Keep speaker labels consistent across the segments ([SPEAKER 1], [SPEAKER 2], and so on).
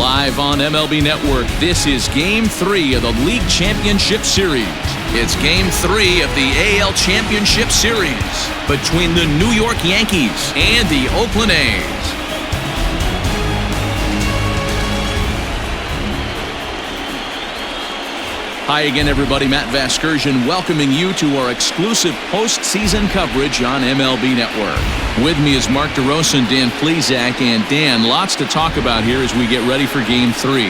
[SPEAKER 1] Live on MLB Network, this is Game 3 of the League Championship Series. It's Game 3 of the AL Championship Series between the New York Yankees and the Oakland A's. Hi again, everybody. Matt Vasgersian welcoming you to our exclusive postseason coverage on MLB Network. With me is Mark DeRosa and Dan Plesac. And Dan, lots to talk about here as we get ready for Game 3.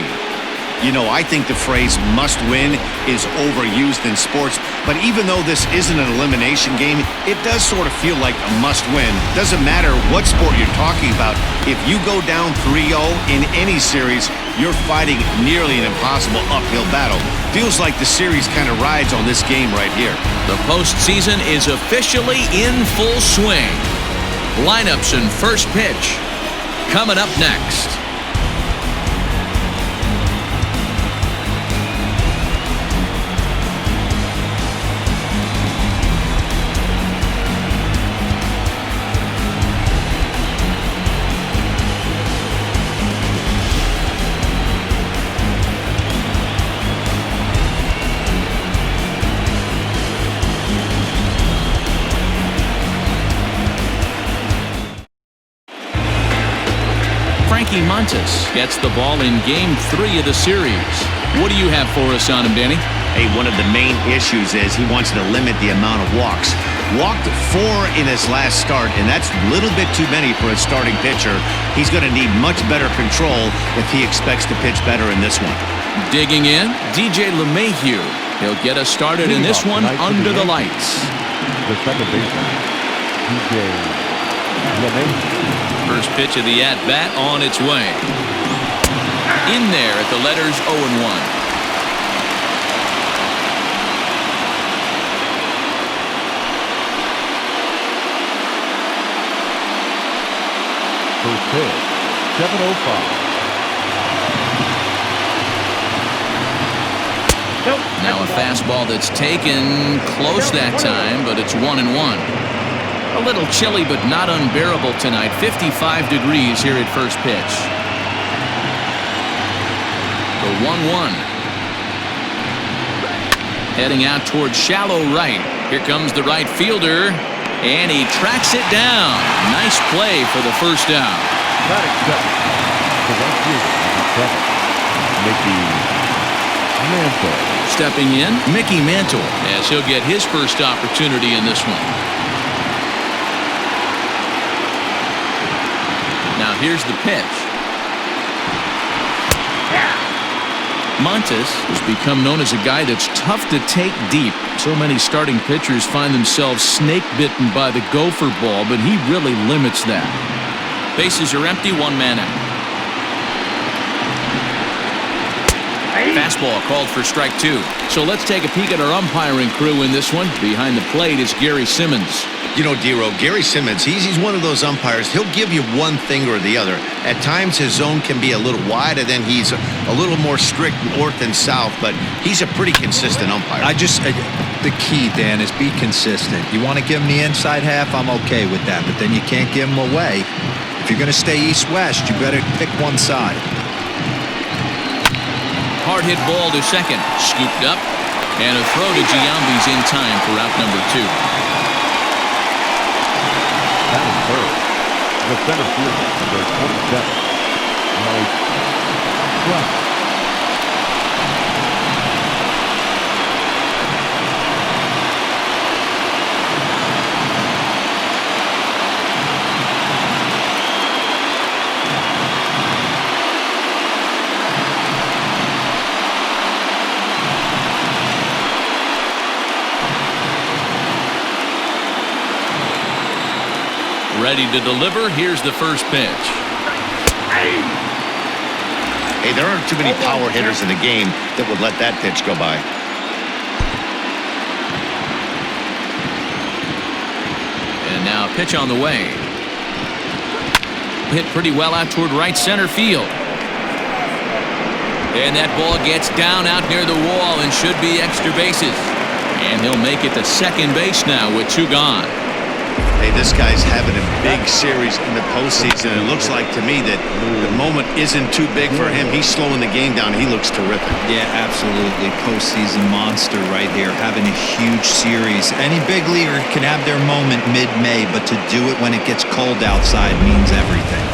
[SPEAKER 2] You know, I think the phrase must win is overused in sports, but even though this isn't an elimination game, it does sort of feel like a must win. Doesn't matter what sport you're talking about. If you go down 3-0 in any series, you're fighting nearly an impossible uphill battle. Feels like the series kind of rides on this game right here.
[SPEAKER 1] The postseason is officially in full swing. Lineups and first pitch coming up next. Montes gets the ball in Game 3 of the series. What do you have for us on him, Danny?
[SPEAKER 2] Hey, one of the main issues is he wants to limit the amount of walks. Walked 4 in his last start, and that's a little bit too many for a starting pitcher. He's going to need much better control if he expects to pitch better in this one.
[SPEAKER 1] Digging in, DJ LeMahieu. He'll get us started in this one under the lights.
[SPEAKER 3] The second baseman, DJ LeMahieu.
[SPEAKER 1] First pitch of the at-bat on its way. In there at the letters 0-1.
[SPEAKER 3] First pitch, 7:05.
[SPEAKER 1] Now a fastball that's taken close that time, but it's 1-1. A little chilly, but not unbearable tonight. 55 degrees here at first pitch. The 1-1. Heading out towards shallow right. Here comes the right fielder, and he tracks it down. Nice play for the first out.
[SPEAKER 3] Not accepted. The right fielder, Mickey Mantle.
[SPEAKER 1] Stepping in, Mickey Mantle, as he'll get his first opportunity in this one. Now here's the pitch. Montes has become known as a guy that's tough to take deep. So many starting pitchers find themselves snake-bitten by the gopher ball, but he really limits that. Bases are empty, one man out. Fastball called for strike 2. So let's take a peek at our umpiring crew in this one. Behind the plate is Gary Simmons.
[SPEAKER 2] You know, Dero, Gary Simmons, he's one of those umpires. He'll give you one thing or the other. At times, his zone can be a little wide, and then he's a little more strict north and south, but he's a pretty consistent umpire.
[SPEAKER 4] The key, Dan, is be consistent. You want to give him the inside half, I'm okay with that, but then you can't give him away. If you're going to stay east-west, you better pick one side.
[SPEAKER 1] Hard hit ball to second. Scooped up. And a throw to Giambi's in time for out number 2.
[SPEAKER 3] That is third. The center fielder, number 27, Mike Trout.
[SPEAKER 1] Ready to deliver. Here's the first pitch.
[SPEAKER 2] Hey, there aren't too many power hitters in the game that would let that pitch go by.
[SPEAKER 1] And now a pitch on the way. Hit pretty well out toward right center field. And that ball gets down out near the wall and should be extra bases. And he'll make it to second base now with 2 gone.
[SPEAKER 2] Hey, this guy's having a big series in the postseason. It looks like to me that the moment isn't too big for him. He's slowing the game down. He looks terrific.
[SPEAKER 4] Yeah, absolutely. Postseason monster right here, having a huge series. Any big leaguer can have their moment mid-May, but to do it when it gets cold outside means everything.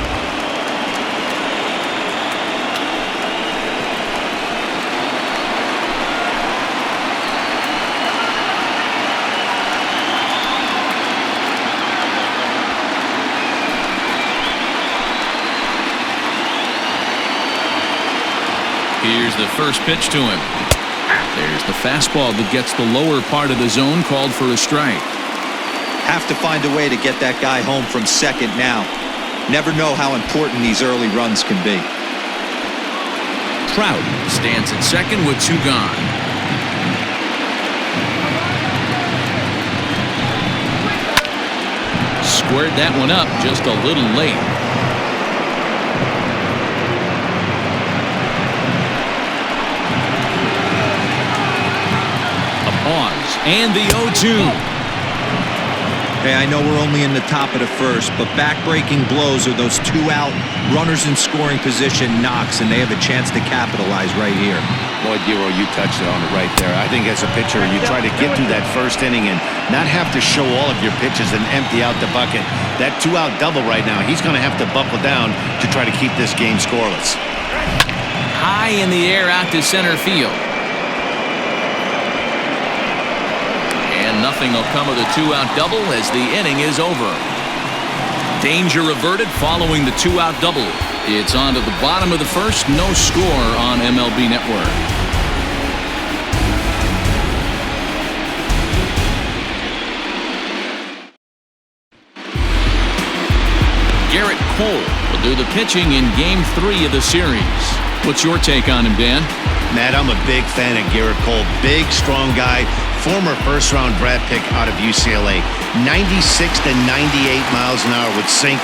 [SPEAKER 1] Here's the first pitch to him. There's the fastball that gets the lower part of the zone, called for a strike.
[SPEAKER 4] Have to find a way to get that guy home from second now. Never know how important these early runs can be.
[SPEAKER 1] Trout stands at second with 2 gone. Squared that one up just a little late. Pause, and the 0-2.
[SPEAKER 4] Hey, I know we're only in the top of the first, but back-breaking blows are those 2 out, runners in scoring position knocks, and they have a chance to capitalize right here.
[SPEAKER 2] Boy, Giro, you touched it on it right there. I think as a pitcher, you try to get through that first inning and not have to show all of your pitches and empty out the bucket. That 2-out double right now, he's going to have to buckle down to try to keep this game scoreless.
[SPEAKER 1] High in the air out to center field. Nothing will come of the 2-out double as the inning is over. Danger averted following the 2-out double. It's on to the bottom of the first. No score on MLB Network. Garrett Cole will do the pitching in Game 3 of the series. What's your take on him, Dan?
[SPEAKER 2] Matt, I'm a big fan of Garrett Cole. Big, strong guy. Former first-round draft pick out of UCLA. 96 to 98 miles an hour with sink.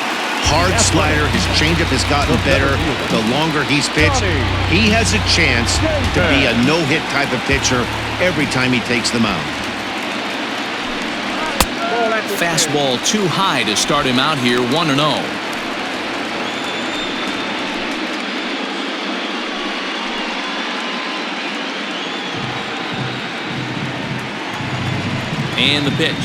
[SPEAKER 2] Hard slider. His changeup has gotten better the longer he's pitched. He has a chance to be a no-hit type of pitcher every time he takes the mound.
[SPEAKER 1] Fastball too high to start him out here, 1-0. And the pitch.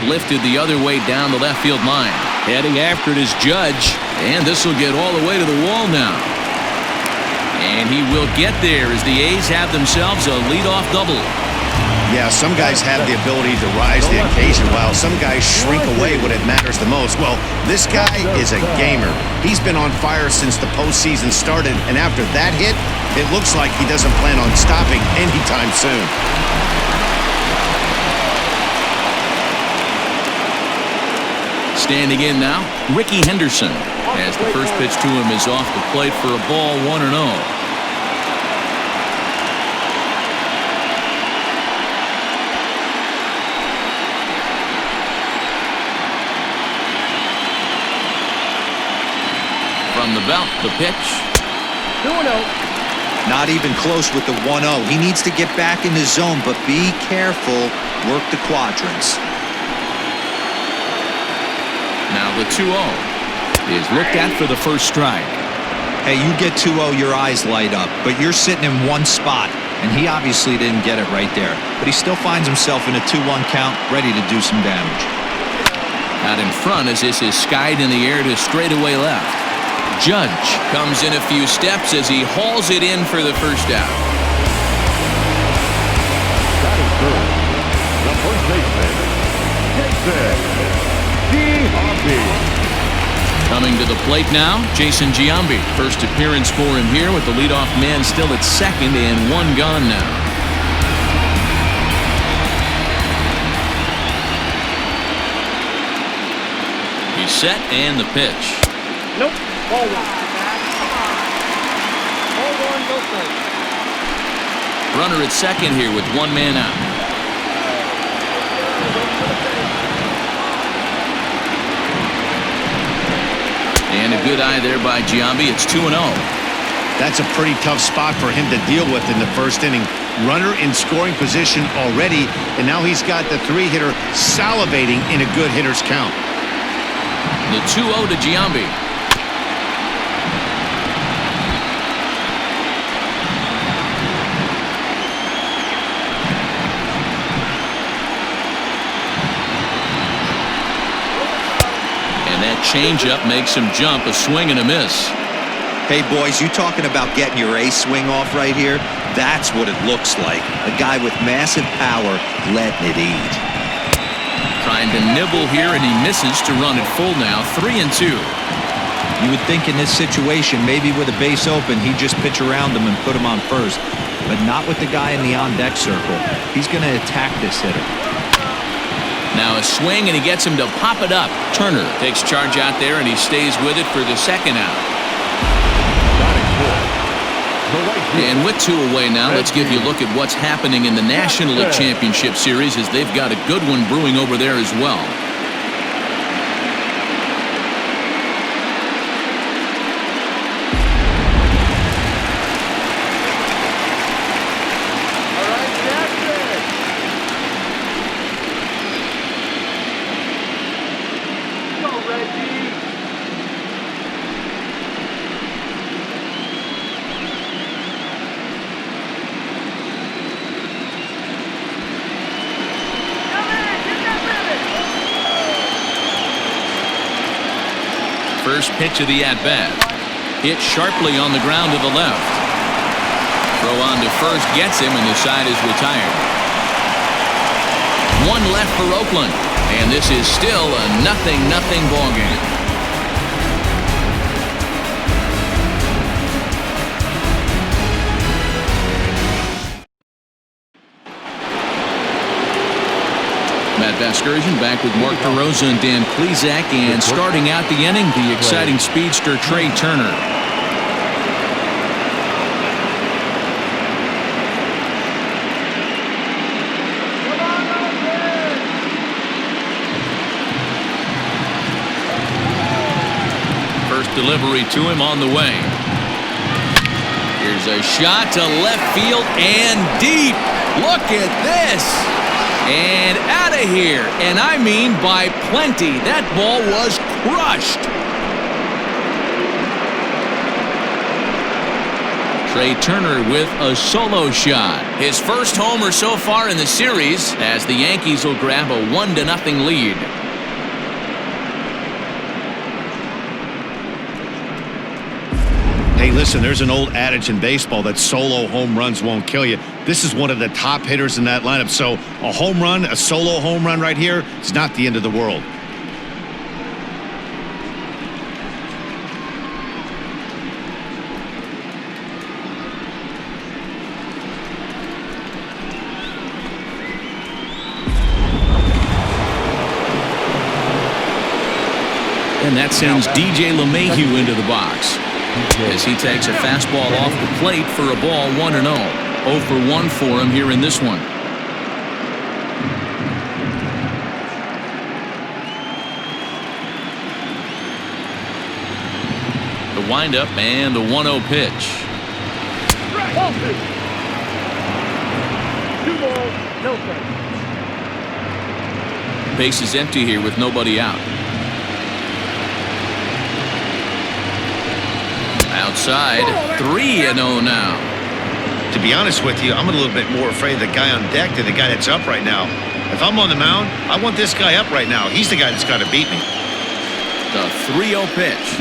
[SPEAKER 1] Lifted the other way down the left field line. Heading after it is Judge. And this will get all the way to the wall now. And he will get there as the A's have themselves a leadoff double.
[SPEAKER 2] Yeah, some guys have the ability to rise the occasion while some guys shrink away when it matters the most. Well, this guy is a gamer. He's been on fire since the postseason started, and after that hit, it looks like he doesn't plan on stopping anytime soon.
[SPEAKER 1] Standing in now, Ricky Henderson, as the first pitch to him is off the plate for a ball, 1-0. From the belt, the pitch.
[SPEAKER 5] 2-0.
[SPEAKER 4] Not even close with the 1-0. He needs to get back in the zone, but be careful. Work the quadrants.
[SPEAKER 1] Now the 2-0 is looked at for the first strike.
[SPEAKER 4] Hey, you get 2-0, your eyes light up, but you're sitting in one spot, and he obviously didn't get it right there. But he still finds himself in a 2-1 count, ready to do some damage.
[SPEAKER 1] Out in front as this is skied in the air to straightaway left. Judge comes in a few steps as he hauls it in for the first out.
[SPEAKER 3] That is good. The first baseman, Jason Giambi.
[SPEAKER 1] Coming to the plate now, Jason Giambi. First appearance for him here with the leadoff man still at second and 1 gone now. He's set and the pitch.
[SPEAKER 5] Nope. Ball 1. Ball 1, go first.
[SPEAKER 1] Runner at second here with 1 man out. And a good eye there by Giambi. It's 2-0.
[SPEAKER 2] That's a pretty tough spot for him to deal with in the first inning. Runner in scoring position already, and now he's got the 3-hitter salivating in a good hitter's count.
[SPEAKER 1] The 2-0 to Giambi. And that changeup makes him jump, a swing and a miss.
[SPEAKER 4] Hey, boys, you talking about getting your ace swing off right here? That's what it looks like. A guy with massive power letting it eat.
[SPEAKER 1] Trying to nibble here, and he misses to run it full now, 3-2.
[SPEAKER 4] You would think in this situation, maybe with a base open, he'd just pitch around him and put him on first. But not with the guy in the on-deck circle. He's going to attack this hitter.
[SPEAKER 1] Now a swing, and he gets him to pop it up. Turner takes charge out there, and he stays with it for the second out. And with 2 away now, let's give you a look at what's happening in the National League Championship Series, as they've got a good one brewing over there as well.
[SPEAKER 5] All right, Jackson. Go, Reggie.
[SPEAKER 1] First pitch of the at-bat. Hit sharply on the ground to the left. Throw on to first gets him, and the side is retired. 1 left for Oakland, and this is still a 0-0 ball game. Matt Vasgersian back with Mark DeRosa and Dan Plesac, and starting out the inning, the exciting speedster Trey Turner. First delivery to him on the way. Here's a shot to left field and deep. Look at this. And out of here, and I mean by plenty. That ball was crushed. Trey Turner with a solo shot. His first homer so far in the series, as the Yankees will grab a 1-0 lead.
[SPEAKER 2] Hey, listen, there's an old adage in baseball that solo home runs won't kill you. This is one of the top hitters in that lineup. So a home run, a solo home run right here is not the end of the world.
[SPEAKER 1] And that sends DJ LeMahieu into the box, as he takes a fastball off the plate for a ball, 1-0. 0 for 1 for him here in this one. The windup and the 1-0 pitch.
[SPEAKER 5] 2 balls, no strikes.
[SPEAKER 1] Base is empty here with nobody out. Outside, 3-0 now.
[SPEAKER 2] To be honest with you, I'm a little bit more afraid of the guy on deck than the guy that's up right now. If I'm on the mound, I want this guy up right now. He's the guy that's got to beat me.
[SPEAKER 1] The 3-0 pitch.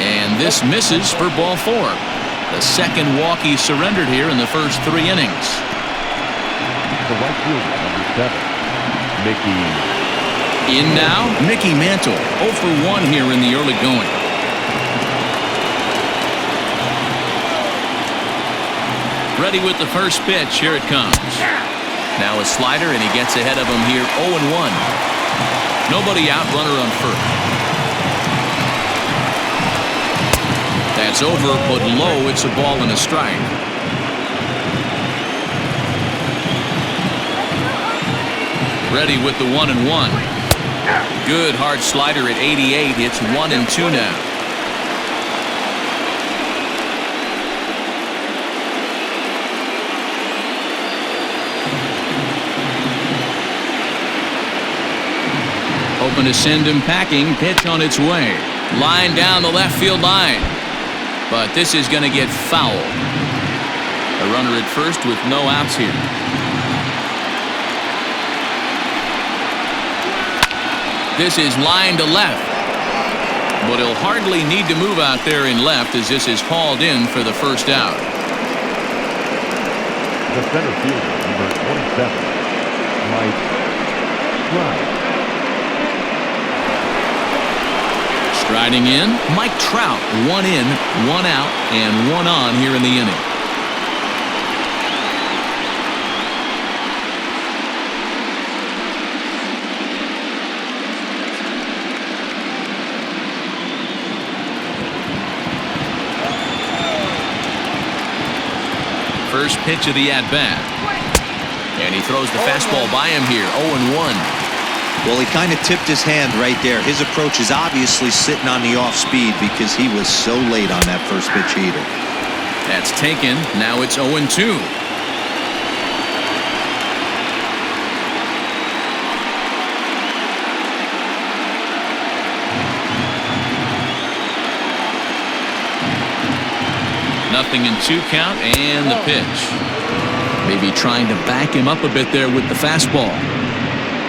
[SPEAKER 1] And this misses for ball 4. The second walk he surrendered here in the first 3 innings.
[SPEAKER 3] The right fielder, number 7, Mickey.
[SPEAKER 1] In now, Mickey Mantle, 0 for 1 here in the early going. Ready with the first pitch. Here it comes. Now a slider, and he gets ahead of him here, 0-1. Nobody out, runner on first. That's over, but low. It's a ball and a strike. Ready with the 1-1. Good hard slider at 88. It's 1-2 now. hoping to send him packing. Pitch on its way. Line down the left field line. But this is going to get foul. A runner at first with no outs here. This is line to left. But he'll hardly need to move out there in left as this is hauled in for the first out.
[SPEAKER 3] The center fielder, number 27, Mike Trout.
[SPEAKER 1] Striding in, Mike Trout. 1 in, 1 out, and 1 on here in the inning. First pitch of the at-bat. And he throws the fastball by him here. 0-1.
[SPEAKER 4] Well, he kind of tipped his hand right there. His approach is obviously sitting on the off speed because he was so late on that first pitch heater.
[SPEAKER 1] That's taken. Now it's 0-2. Nothing in 2 count, and the pitch. Maybe trying to back him up a bit there with the fastball.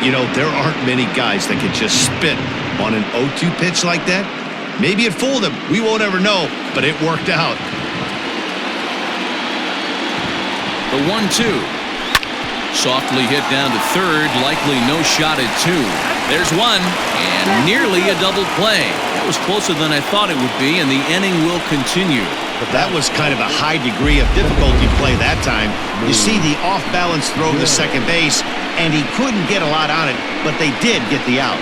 [SPEAKER 2] You know, there aren't many guys that can just spit on an 0-2 pitch like that. Maybe it fooled him. We won't ever know, but it worked out.
[SPEAKER 1] The 1-2. Softly hit down to third. Likely no shot at 2. There's one, and nearly a double play. That was closer than I thought it would be, and the inning will continue.
[SPEAKER 2] But that was kind of a high degree of difficulty play that time. You see the off-balance throw to second base, and he couldn't get a lot on it, but they did get the out.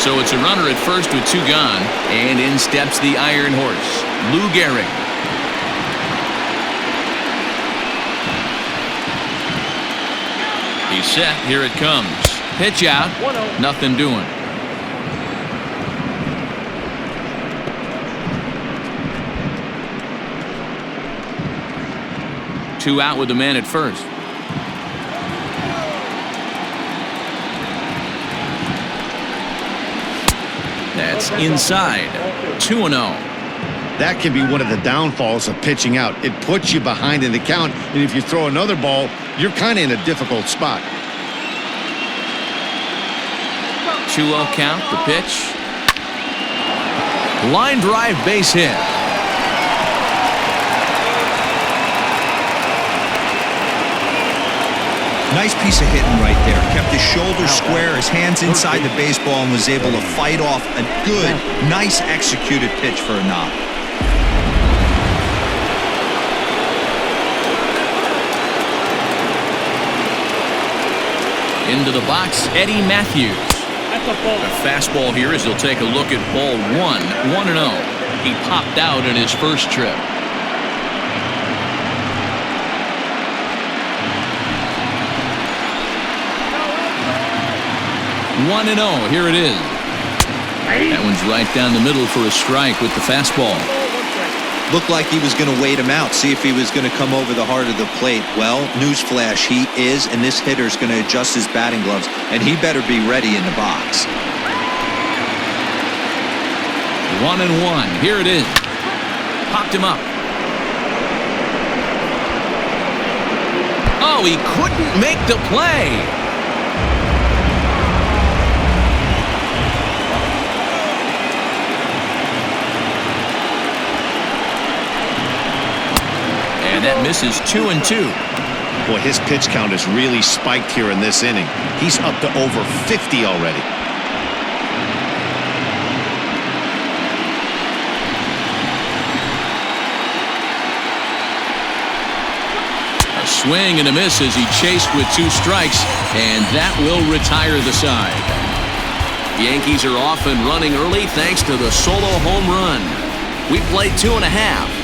[SPEAKER 1] So it's a runner at first with 2 gone, and in steps the Iron Horse, Lou Gehrig. He's set. Here it comes. Pitch out. Nothing doing. Two out with the man at first. That's inside. 2-0.
[SPEAKER 2] That can be one of the downfalls of pitching out. It puts you behind in the count, and if you throw another ball, you're kind of in a difficult spot.
[SPEAKER 1] 2-0 count. The pitch. Line drive base hit.
[SPEAKER 4] Nice piece of hitting right there. Kept his shoulders square, his hands inside the baseball, and was able to fight off a good, nice executed pitch for a knock.
[SPEAKER 1] Into the box, Eddie Matthews. A fastball here as he'll take a look at ball 1. 1-0. He popped out in his first trip. 1-0. Here it is. That one's right down the middle for a strike with the fastball.
[SPEAKER 4] Looked like he was going to wait him out, see if he was going to come over the heart of the plate. Well, newsflash, he is, and this hitter's going to adjust his batting gloves, and he better be ready in the box.
[SPEAKER 1] 1-1. Here it is. Popped him up. Oh, he couldn't make the play. And that misses 2-2.
[SPEAKER 2] Boy, his pitch count has really spiked here in this inning. He's up to over 50 already.
[SPEAKER 1] A swing and a miss as he chased with 2 strikes, and that will retire the side. The Yankees are off and running early thanks to the solo home run. We played 2.5.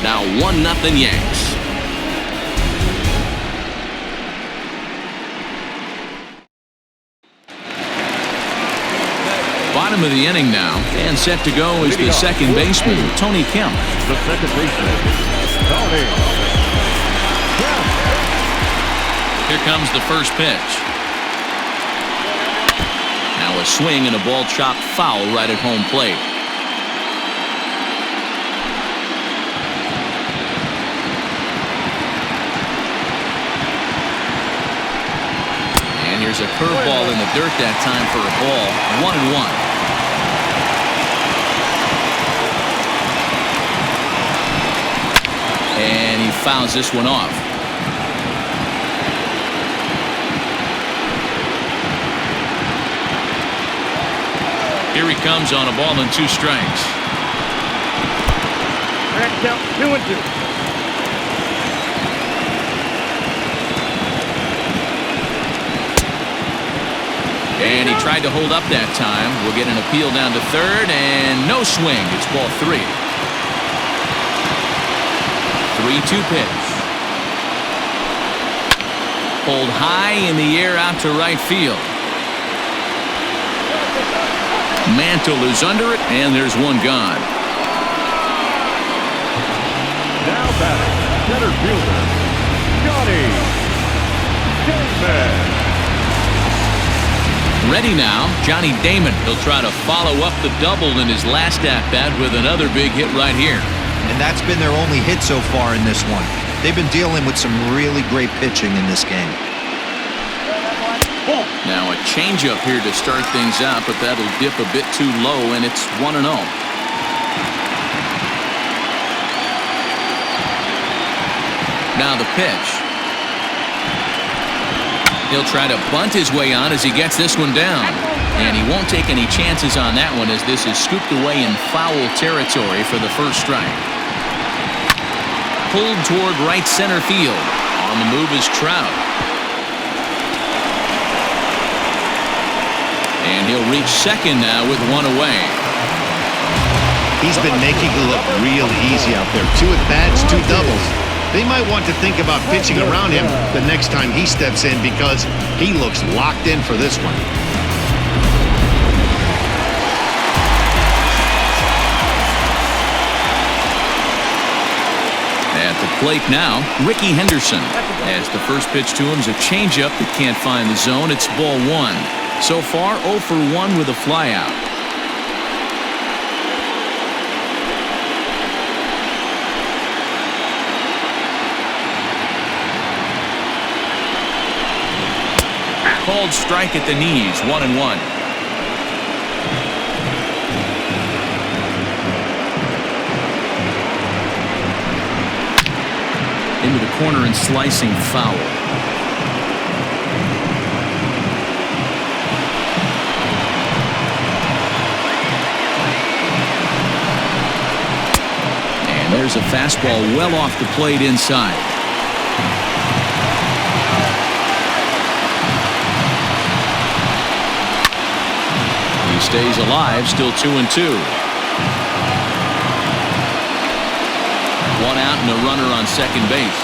[SPEAKER 1] Now 1-0 Yanks. Bottom of the inning now, and set to go is the second baseman, Tony Kemp.
[SPEAKER 3] The second baseman, Tony Kemp.
[SPEAKER 1] Here comes the first pitch. swing and a ball chopped foul right at home plate. And here's a curveball in the dirt that time for a ball. 1-1. And he fouls this one off. Here he comes on a ball and 2 strikes.
[SPEAKER 5] That count 2-2.
[SPEAKER 1] And he tried to hold up that time. We'll get an appeal down to third, and no swing. It's ball 3. 3-2 pitch. Pulled high in the air out to right field. Mantle is under it, and there's one gone.
[SPEAKER 3] Now batting, center fielder, Johnny Damon.
[SPEAKER 1] Ready now, Johnny Damon. He'll try to follow up the double in his last at-bat with another big hit right here.
[SPEAKER 4] And that's been their only hit so far in this one. They've been dealing with some really great pitching in this game.
[SPEAKER 1] Now a changeup here to start things out, but that'll dip a bit too low, and it's 1-0. Now the pitch. He'll try to bunt his way on as he gets this one down. And he won't take any chances on that one as this is scooped away in foul territory for the first strike. Pulled toward right center field. On the move is Trout. And he'll reach second now with 1 away.
[SPEAKER 2] He's been making it look real easy out there. 2 at-bats, 2 doubles. They might want to think about pitching around him the next time he steps in because he looks locked in for this one.
[SPEAKER 1] At the plate now, Ricky Henderson. As the first pitch to him is a changeup that can't find the zone. It's ball 1. So far, 0 for 1 with a flyout. Called strike at the knees, 1-1. Into the corner and slicing foul. And there's a fastball well off the plate inside. He stays alive, still 2-2. 1 out and a runner on second base.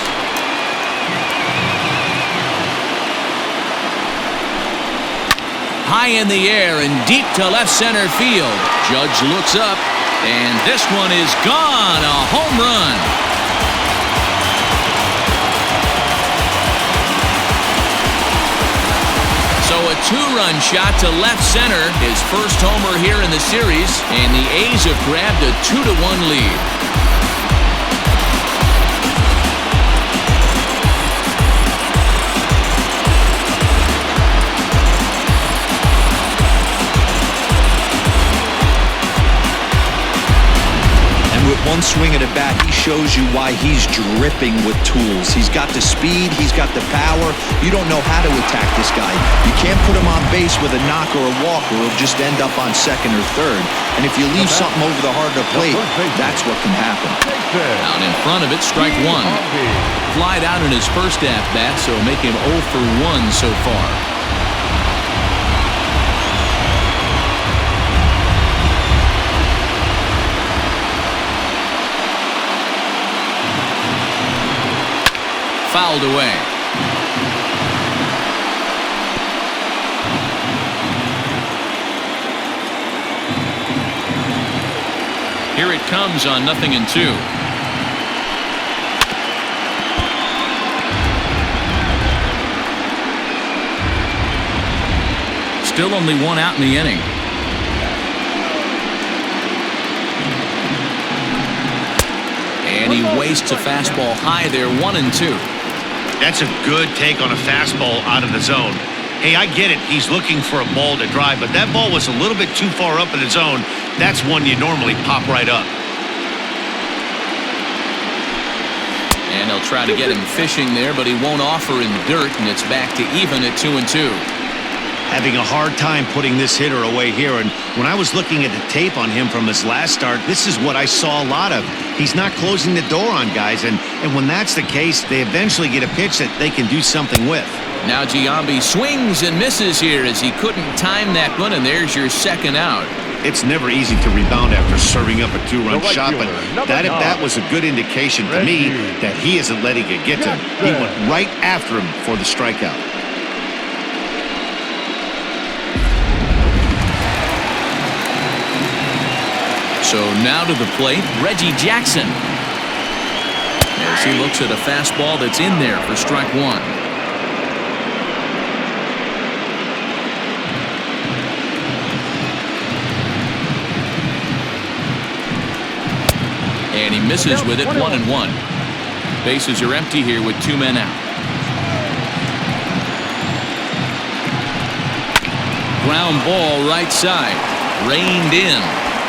[SPEAKER 1] High in the air and deep to left center field. Judge looks up, and this one is gone. A home run. So a 2-run shot to left center, his first homer here in the series, and the A's have grabbed a 2-1 lead.
[SPEAKER 4] With one swing at a bat, he shows you why he's dripping with tools. He's got the speed, he's got the power. You don't know how to attack this guy. You can't put him on base with a knock or a walk, or he'll just end up on second or third. And if you leave something over the heart of the plate, that's what can happen.
[SPEAKER 1] Out in front of it, strike 1. Flied out in his first at-bat, so make him 0 for 1 so far. Fouled away. Here it comes on 0-2. Still only one out in the inning. And he wastes a fastball high there, 1-2.
[SPEAKER 2] That's a good take on a fastball out of the zone. Hey, I get it. He's looking for a ball to drive, but that ball was a little bit too far up in the zone. That's one you normally pop right up.
[SPEAKER 1] And they'll try to get him fishing there, but he won't offer in the dirt, and it's back to even at 2-2.
[SPEAKER 2] Having a hard time putting this hitter away here, and when I was looking at the tape on him from his last start, this is what I saw a lot of. He's not closing the door on guys, and when that's the case, they eventually get a pitch that they can do something with.
[SPEAKER 1] Now Giambi swings and misses here as he couldn't time that one, and there's your second out.
[SPEAKER 2] It's never easy to rebound after serving up a two-run shot, but that at-bat was a good indication to me that he isn't letting it get to him. He went right after him for the strikeout.
[SPEAKER 1] So now to the plate, Reggie Jackson. As he looks at a fastball that's in there for strike one. And he misses with it, 1-1. Bases are empty here with 2 men out. Ground ball right side. Reined in.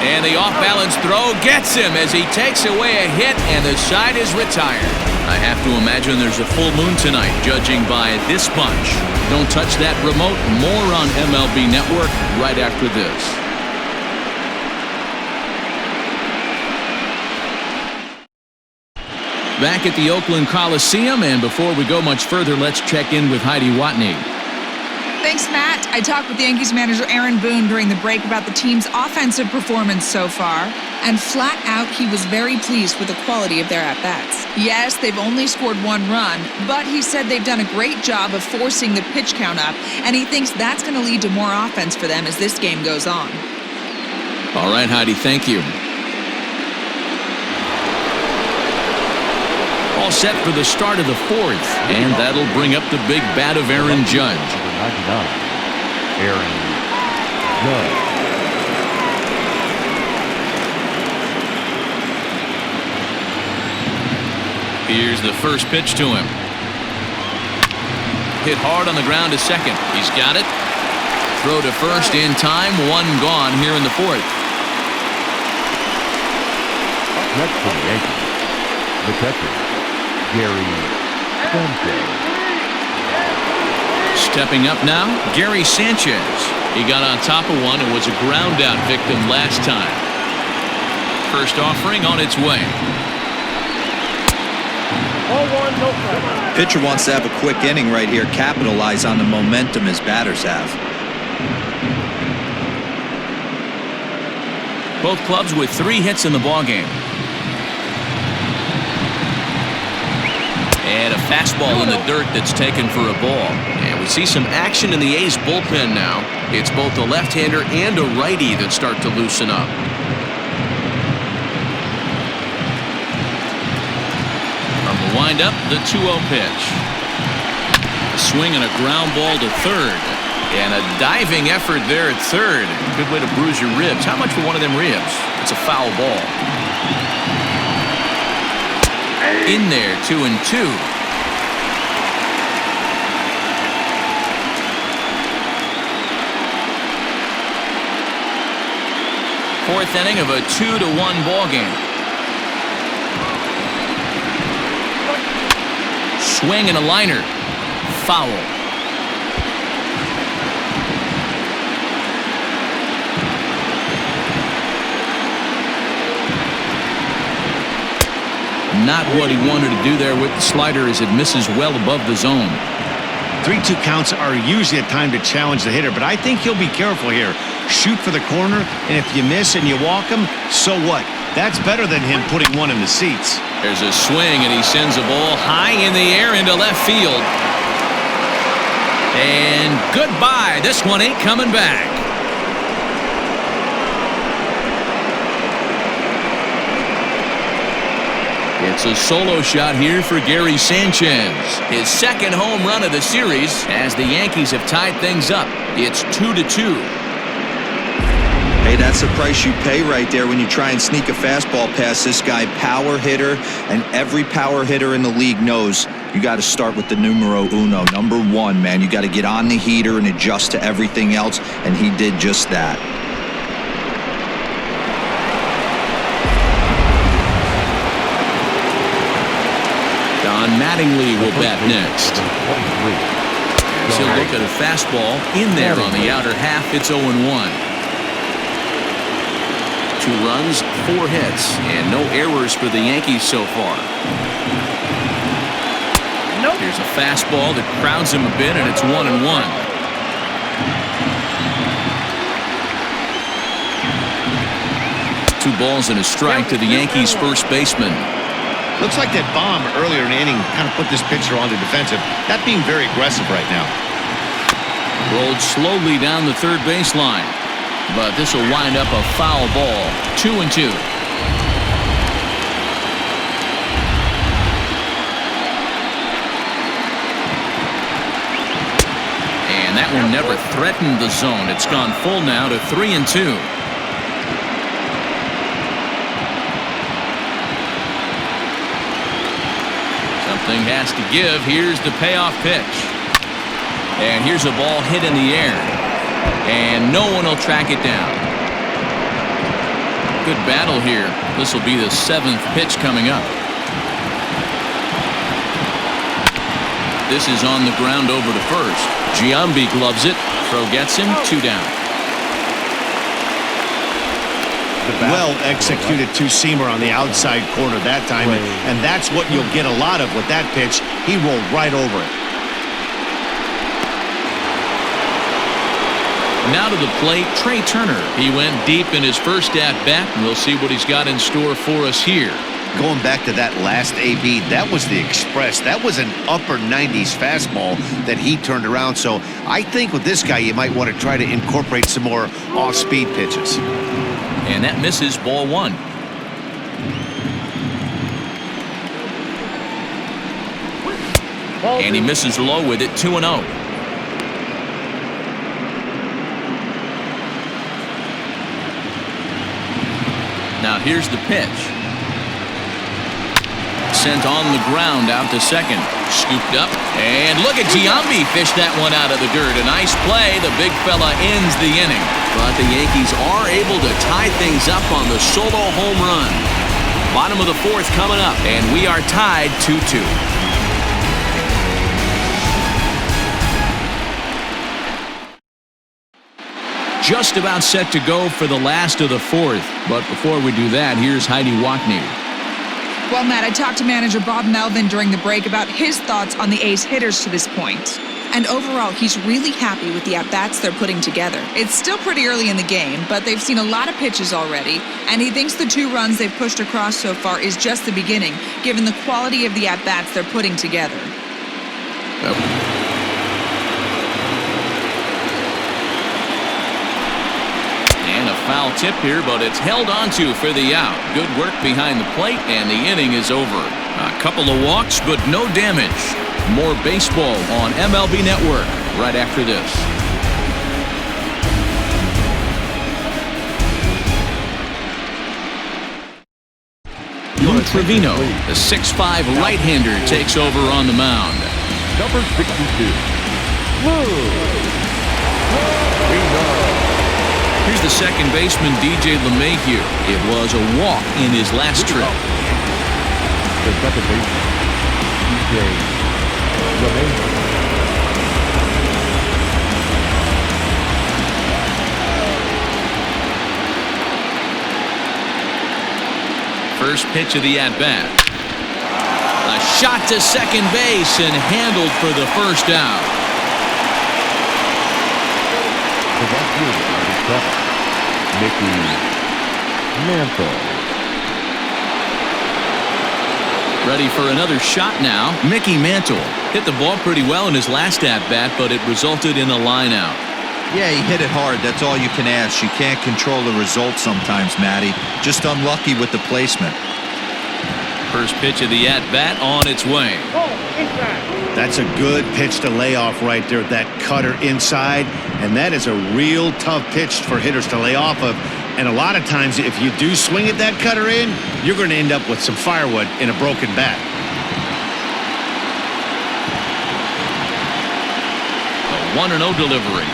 [SPEAKER 1] And the off-balance throw gets him as he takes away a hit, and the side is retired. I have to imagine there's a full moon tonight, judging by this bunch. Don't touch that remote. More on MLB Network right after this. Back at the Oakland Coliseum, and before we go much further, let's check in with Heidi Watney.
[SPEAKER 6] Thanks, Matt. I talked with Yankees manager Aaron Boone during the break about the team's offensive performance so far, and flat out, he was very pleased with the quality of their at-bats. Yes, they've only scored 1 run, but he said they've done a great job of forcing the pitch count up, and he thinks that's going to lead to more offense for them as this game goes on.
[SPEAKER 1] All right, Heidi, thank you. All set for the start of the 4th, and that'll bring up the big bat of Aaron Judge.
[SPEAKER 3] Number 99, Aaron Judge.
[SPEAKER 1] Here's the first pitch to him. Hit hard on the ground to second. He's got it. Throw to first in time. 1 gone here in the 4th.
[SPEAKER 3] Next for the Yankees, the catcher, Gary Sanchez.
[SPEAKER 1] Stepping up now, Gary Sanchez. He got on top of one and was a ground out victim last time. First offering on its way.
[SPEAKER 5] 0-1, no problem.
[SPEAKER 4] Pitcher wants to have a quick inning right here, capitalize on the momentum his batters have.
[SPEAKER 1] Both clubs with 3 hits in the ballgame. And a fastball in the dirt that's taken for a ball. And we see some action in the A's bullpen now. It's both a left-hander and a righty that start to loosen up. From the windup, the 2-0 pitch. A swing and a ground ball to third. And a diving effort there at third. Good way to bruise your ribs. How much for one of them ribs? It's a foul ball. In there, 2-2. Fourth inning of a 2-1 ball game. Swing and a liner. Foul. Not what he wanted to do there with the slider as it misses well above the zone.
[SPEAKER 2] 3-2 counts are usually a time to challenge the hitter, but I think he'll be careful here. Shoot for the corner, and if you miss and you walk him, so what? That's better than him putting one in the seats.
[SPEAKER 1] There's a swing, and he sends a ball high in the air into left field. And goodbye. This one ain't coming back. It's a solo shot here for Gary Sanchez. His second home run of the series as the Yankees have tied things up. It's 2-2.
[SPEAKER 4] Hey, that's the price you pay right there when you try and sneak a fastball past this guy. Power hitter, and every power hitter in the league knows you got to start with the numero uno, number one, man. You got to get on the heater and adjust to everything else, and he did just that.
[SPEAKER 1] Don Mattingly will bat next. He'll look at a fastball in there on the outer half. It's 0-1. 2 runs, 4 hits, and no errors for the Yankees so far.
[SPEAKER 5] Nope.
[SPEAKER 1] Here's a fastball that crowds him a bit, and it's 1-1. Two balls and a strike to the Yankees' first baseman.
[SPEAKER 2] Looks like that bomb earlier in the inning kind of put this pitcher on the defensive. Not being very aggressive right now.
[SPEAKER 1] Rolled slowly down the third baseline. But this will wind up a foul ball. 2-2. And that one never threatened the zone. It's gone full now to 3-2. Something has to give. Here's the payoff pitch. And here's a ball hit in the air. And no one will track it down. Good battle here. This will be the 7th pitch coming up. This is on the ground over to first. Giambi gloves it. Throw gets him. 2 down.
[SPEAKER 2] Well executed two-seamer on the outside corner that time. And that's what you'll get a lot of with that pitch. He rolled right over it.
[SPEAKER 1] Now to the plate, Trey Turner. He went deep in his first at-bat, and we'll see what he's got in store for us here.
[SPEAKER 2] Going back to that last AB, that was the express. That was an upper 90s fastball that he turned around. So I think with this guy, you might want to try to incorporate some more off-speed pitches.
[SPEAKER 1] And that misses, ball 1. And he misses low with it, 2-0. Now here's the pitch. Sent on the ground out to second. Scooped up. And look at Giambi fish that one out of the dirt. A nice play. The big fella ends the inning. But the Yankees are able to tie things up on the solo home run. Bottom of the 4th coming up. And we are tied 2-2. Just about set to go for the last of the 4th. But before we do that, here's Heidi Watney.
[SPEAKER 6] Well, Matt, I talked to manager Bob Melvin during the break about his thoughts on the A's hitters to this point. And overall, he's really happy with the at-bats they're putting together. It's still pretty early in the game, but they've seen a lot of pitches already, and he thinks the 2 runs they've pushed across so far is just the beginning, given the quality of the at-bats they're putting together.
[SPEAKER 1] Foul tip here, but it's held onto for the out. Good work behind the plate, and the inning is over. A couple of walks, but no damage. More baseball on MLB Network right after this. Lou Trevino, the 6'5" right-hander, takes over on the mound.
[SPEAKER 3] Number 62. Trevino.
[SPEAKER 1] Here's the second baseman, DJ LeMahieu. It was a walk in his last trip.
[SPEAKER 3] The second baseman, DJ LeMahieu.
[SPEAKER 1] First pitch of the at-bat. A shot to second base and handled for the first out.
[SPEAKER 3] Mickey Mantle.
[SPEAKER 1] Ready for another shot now. Mickey Mantle hit the ball pretty well in his last at-bat, but it resulted in a line-out.
[SPEAKER 4] Yeah, he hit it hard. That's all you can ask. You can't control the result sometimes, Matty. Just unlucky with the placement.
[SPEAKER 1] First pitch of the at-bat on its way.
[SPEAKER 2] That's a good pitch to lay off right there, that cutter inside, and that is a real tough pitch for hitters to lay off of. And a lot of times, if you do swing at that cutter in, you're going to end up with some firewood in a broken bat.
[SPEAKER 1] A 1-0 delivery.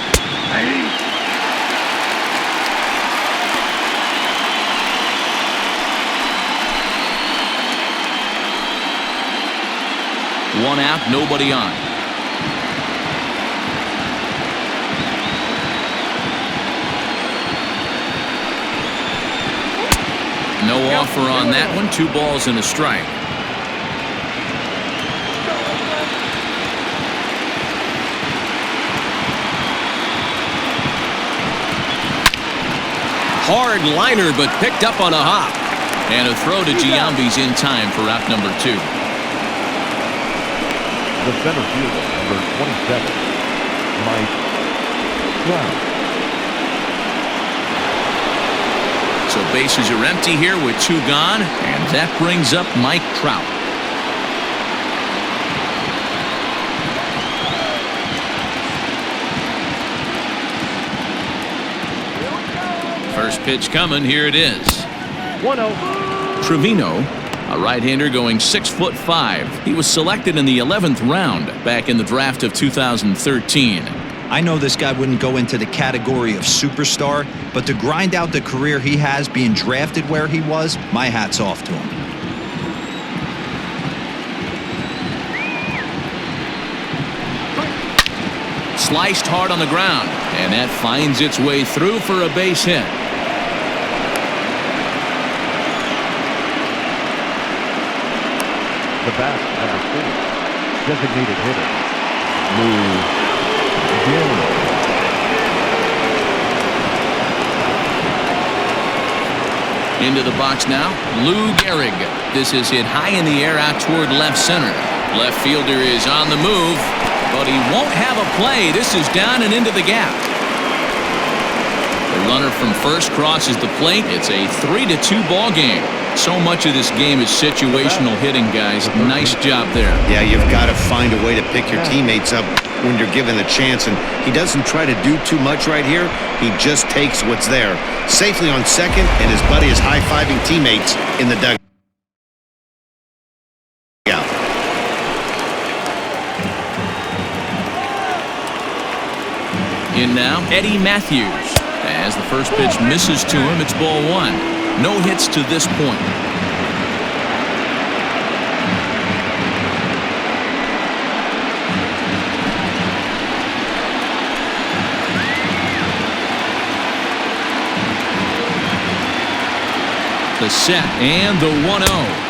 [SPEAKER 1] One out, nobody on. No offer on that one. 2 balls and a strike. Hard liner, but picked up on a hop. And a throw to Giambi's in time for out number 2.
[SPEAKER 3] The center fielder, number 27, Mike Trout.
[SPEAKER 1] So bases are empty here with 2 gone, and that brings up Mike Trout. First pitch coming, here it is.
[SPEAKER 5] 1-0.
[SPEAKER 1] Trevino, a right-hander going 6'5". He was selected in the 11th round back in the draft of 2013.
[SPEAKER 4] I know this guy wouldn't go into the category of superstar, but to grind out the career he has being drafted where he was, my hat's off to him.
[SPEAKER 1] Sliced hard on the ground, and that finds its way through for a base hit.
[SPEAKER 3] The bat, number 4, designated hitter, Lou Gehrig.
[SPEAKER 1] Into the box now, Lou Gehrig. This is hit high in the air out toward left center. Left fielder is on the move, but he won't have a play. This is down and into the gap. The runner from first crosses the plate. It's a 3-2 ball game. So much of this game is situational hitting, guys. Nice job there.
[SPEAKER 2] Yeah, you've got to find a way to pick your teammates up when you're given the chance, and he doesn't try to do too much right here. He just takes what's there. Safely on second, and his buddy is high-fiving teammates in the dugout.
[SPEAKER 1] In now, Eddie Matthews. As the first pitch misses to him, it's ball 1. No hits to this point. The set and the 1-0.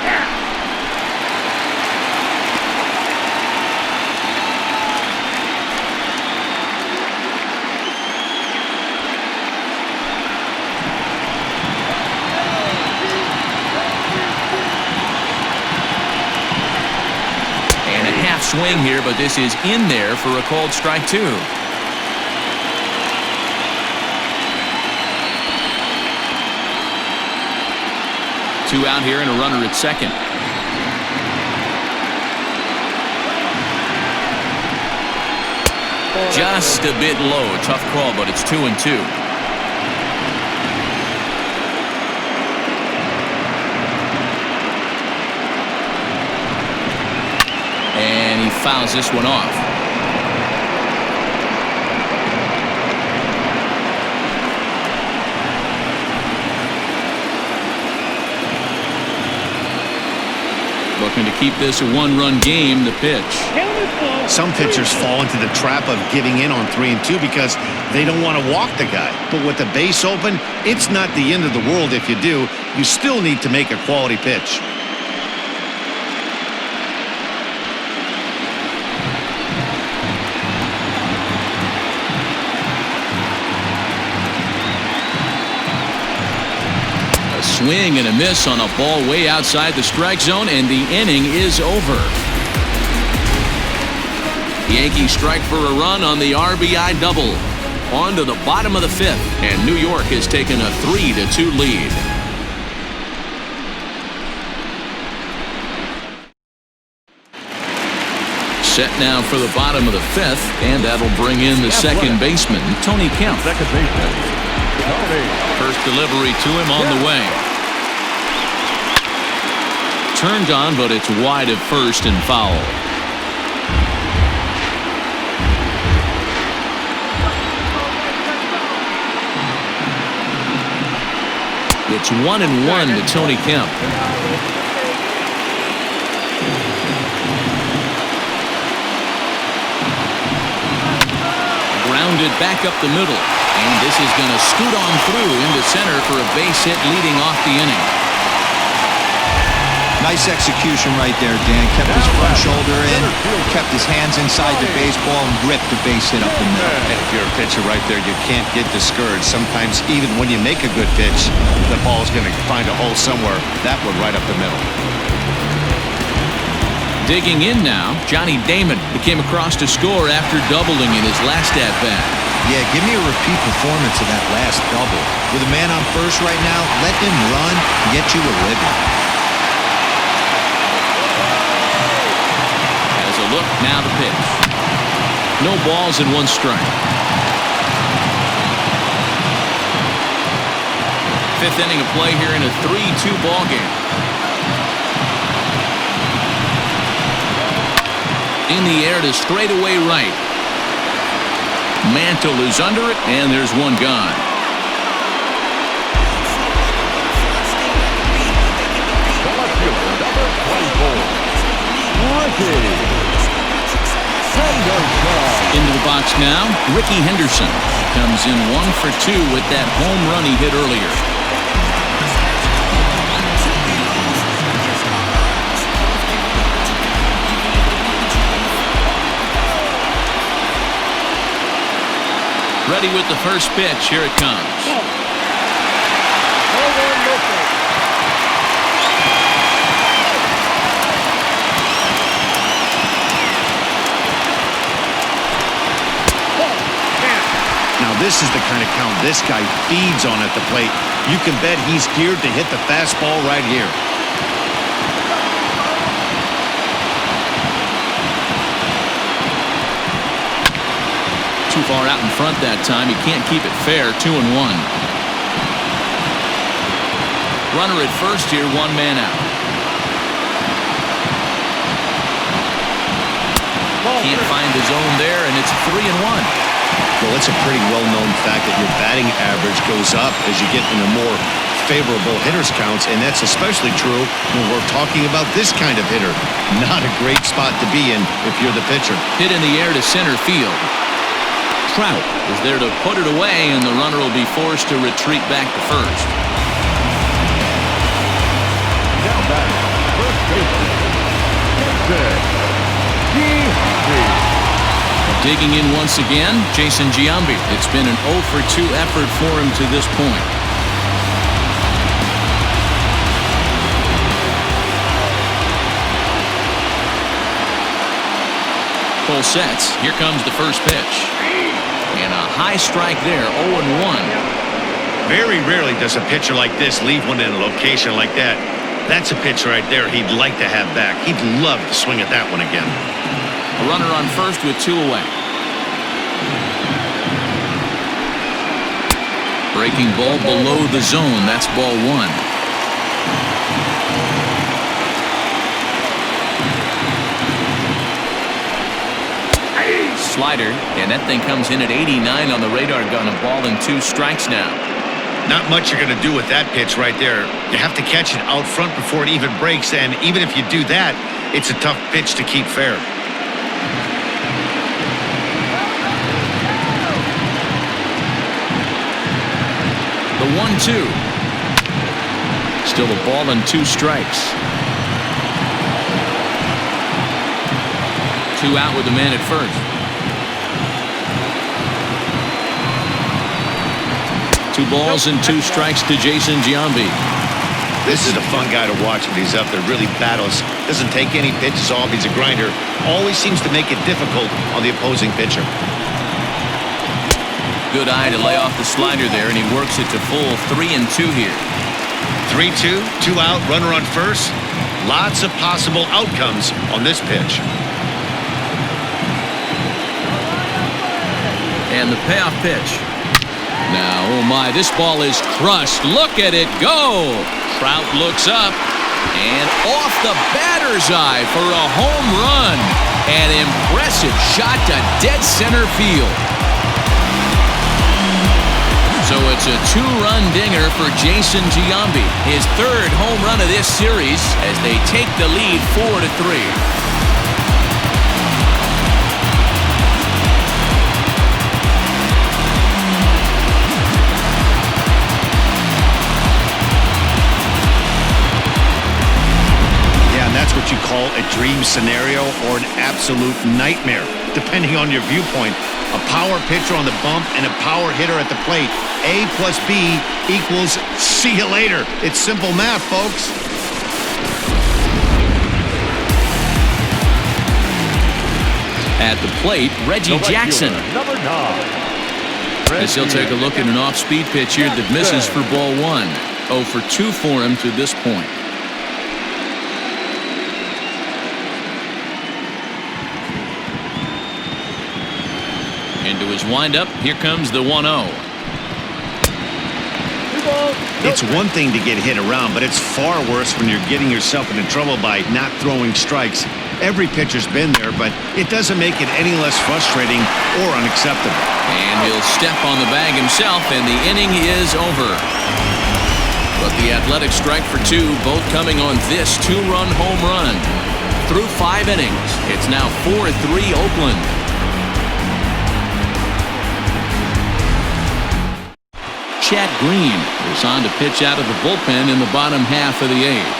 [SPEAKER 1] Swing here, but this is in there for a called strike 2. 2 out here and a runner at second. Just a bit low. Tough call, but it's 2-2. And he fouls this one off. Looking to keep this a 1-run game, the pitch.
[SPEAKER 2] Some pitchers fall into the trap of giving in on 3-2 because they don't want to walk the guy. But with the base open, it's not the end of the world if you do. You still need to make a quality pitch.
[SPEAKER 1] Swing and a miss on a ball way outside the strike zone, and the inning is over. The Yankees strike for a run on the RBI double. On to the bottom of the 5th, and New York has taken a 3-2 lead. Set now for the bottom of the fifth, and that'll bring in the second baseman, Tony Kemp.
[SPEAKER 3] Second baseman, Tony.
[SPEAKER 1] First delivery to him on the way. Turned on, but it's wide of first and foul. It's 1-1 to Tony Kemp. Grounded back up the middle, and this is going to scoot on through into center for a base hit leading off the inning.
[SPEAKER 4] Nice execution right there, Dan. Kept his front shoulder in, kept his hands inside the baseball, and ripped the base hit up the middle.
[SPEAKER 2] And if you're a pitcher right there, you can't get discouraged. Sometimes even when you make a good pitch, the ball is going to find a hole somewhere. That one right up the middle.
[SPEAKER 1] Digging in now, Johnny Damon came across to score after doubling in his last at-bat.
[SPEAKER 4] Yeah, give me a repeat performance of that last double. With a man on first right now, let him run and get you a living.
[SPEAKER 1] Look, now the pitch. No balls and one strike. Fifth inning of play here in a 3-2 ball game. In the air to straightaway right. Mantle is under it, and there's one gone.
[SPEAKER 3] Number 24, Ricky.
[SPEAKER 1] Into the box now, Ricky Henderson comes in 1 for 2 with that home run he hit earlier. Ready with the first pitch. Here it comes.
[SPEAKER 2] This is the kind of count this guy feeds on at the plate. You can bet he's geared to hit the fastball right here.
[SPEAKER 1] Too far out in front that time. He can't keep it fair. 2-1. Runner at first here, one man out. Can't find the zone there, and it's 3-1.
[SPEAKER 2] Well, it's a pretty well-known fact that your batting average goes up as you get into more favorable hitters counts, and that's especially true when we're talking about this kind of hitter. Not a great spot to be in if you're the pitcher.
[SPEAKER 1] Hit in the air to center field. Trout is there to put it away, and the runner will be forced to retreat back to first.
[SPEAKER 3] Now back, first baseman,
[SPEAKER 1] Digging in once again, Jason Giambi. It's been an 0 for 2 effort for him to this point. Full sets. Here comes the first pitch. And a high strike there, 0-1.
[SPEAKER 2] Very rarely does a pitcher like this leave one in a location like that. That's a pitch right there he'd like to have back. He'd love to swing at that one again.
[SPEAKER 1] A runner on first with 2 away. Breaking ball below the zone. That's ball 1. Slider, and that thing comes in at 89 on the radar gun. A ball and 2 strikes now.
[SPEAKER 2] Not much you're going to do with that pitch right there. You have to catch it out front before it even breaks, and even if you do that, it's a tough pitch to keep fair.
[SPEAKER 1] The 1-2. Still a ball and 2 strikes. 2 out with the man at first. 2 balls and 2 strikes to Jason Giambi.
[SPEAKER 2] This is a fun guy to watch when he's up there. Really battles. Doesn't take any pitches off. He's a grinder. Always seems to make it difficult on the opposing pitcher.
[SPEAKER 1] Good eye to lay off the slider there, and he works it to full 3-2 here.
[SPEAKER 2] 3-2, 2 out, runner on first. Lots of possible outcomes on this pitch.
[SPEAKER 1] And the payoff pitch. Now, oh my, this ball is crushed. Look at it go. Trout looks up and off the batter's eye for a home run. An impressive shot to dead center field. So it's a two-run dinger for Jason Giambi, his third home run of this series as they take the lead 4-3.
[SPEAKER 2] That's what you call a dream scenario or an absolute nightmare, depending on your viewpoint. A power pitcher on the bump and a power hitter at the plate. A plus B equals see you later. It's simple math, folks.
[SPEAKER 1] At the plate, Reggie Jackson.
[SPEAKER 3] Number 9.
[SPEAKER 1] As he'll take a look at an off-speed pitch here that misses for ball 1. 0 for 2 for him to this point. Into his windup, here comes the 1-0.
[SPEAKER 2] It's one thing to get hit around, but it's far worse when you're getting yourself into trouble by not throwing strikes. Every pitcher's been there, but it doesn't make it any less frustrating or unacceptable.
[SPEAKER 1] And he'll step on the bag himself, and the inning is over. But the Athletics strike for 2, both coming on this two-run home run. Through 5 innings, it's now 4-3 Oakland. Chad Green is on to pitch out of the bullpen in the bottom half of the 8th.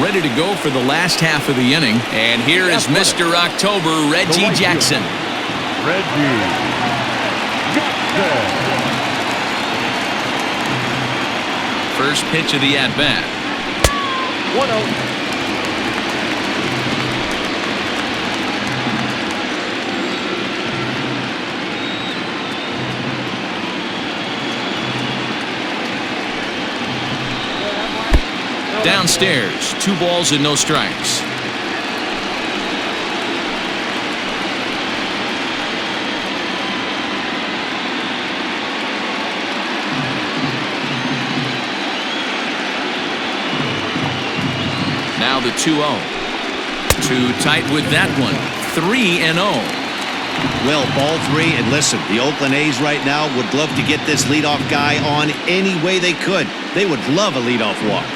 [SPEAKER 1] Ready to go for the last half of the inning. And here is Mr. October, Reggie Jackson.
[SPEAKER 3] Reggie Jackson.
[SPEAKER 1] First pitch of the at-bat.
[SPEAKER 3] 1-0.
[SPEAKER 1] Downstairs, 2 balls and no strikes. Now the 2-0. Too tight with that one. 3-0.
[SPEAKER 2] Well, ball 3, and listen, the Oakland A's right now would love to get this leadoff guy on any way they could. They would love a leadoff walk.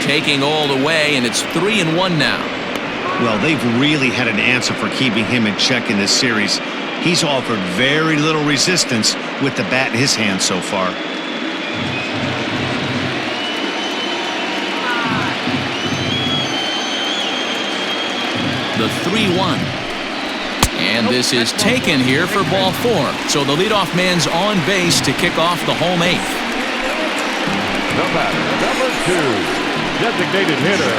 [SPEAKER 1] Taking all the way, and it's 3-1 now.
[SPEAKER 2] Well, they've really had an answer for keeping him in check in this series. He's offered very little resistance with the bat in his hand so far.
[SPEAKER 1] The 3-1. And this is taken here for ball 4. So the leadoff man's on base to kick off the home 8th.
[SPEAKER 3] The batter, number 2, designated hitter.